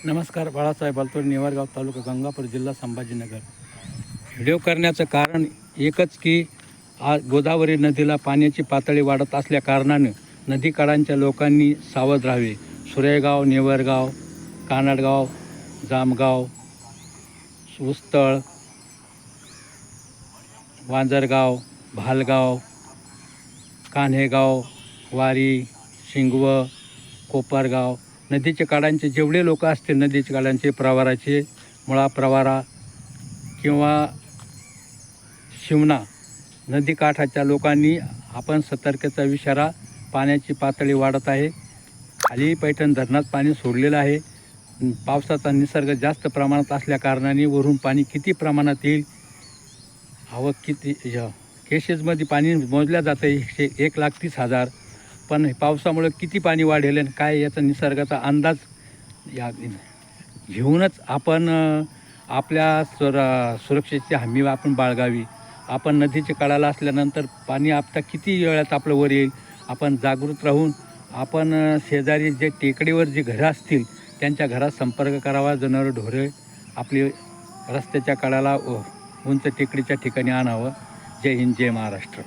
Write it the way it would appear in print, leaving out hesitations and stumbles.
नमस्कार. बाळासाहेब बालतोड, नेवारगाव तालुका, गंगापूर जिल्हा, संभाजीनगर. व्हिडिओ करण्याचं कारण एकच की आज गोदावरी नदीला पाण्याची पातळी वाढत असल्या कारणानं नदीकाठांच्या लोकांनी सावध राहावे. सुरेगाव, नेवारगाव, कानडगाव, जामगाव, उस्तळ, वांजरगाव, भालगाव, कान्हेगाव, वारी, शिंगवं, कोपरगाव, नदीच्या काठांचे जेवढे लोक असतील, नदीच्या काठांचे प्रवाराचे, मुळा प्रवारा किंवा शिवना नदीकाठाच्या लोकांनी आपण सतर्कतेचा इशारा. पाण्याची पातळी वाढत आहे. खाली पैठण धरणात पाणी सोडलेलं आहे. पावसाचा निसर्ग जास्त प्रमाणात असल्या कारणाने वरून पाणी किती प्रमाणात येईल, आवक किती, केसेसमध्ये पाणी मोजल्या जातं 1,30,000. पण पावसामुळे किती पाणी वाढेल आणि काय याचा निसर्गाचा अंदाज या घेऊनच आपण आपल्या सुरक्षेची हमी आपण बाळगावी. आपण नदीच्या कडाला असल्यानंतर पाणी आपता किती वेळात आपलं वर येईल, आपण जागृत राहून आपण शेजारी जे टेकडीवर जी घरं असतील त्यांच्या घरात संपर्क करावा. जनावरं ढोरे आपली रस्त्याच्या कडाला उंच टेकडीच्या ठिकाणी आणावं. जय हिंद, जय महाराष्ट्र.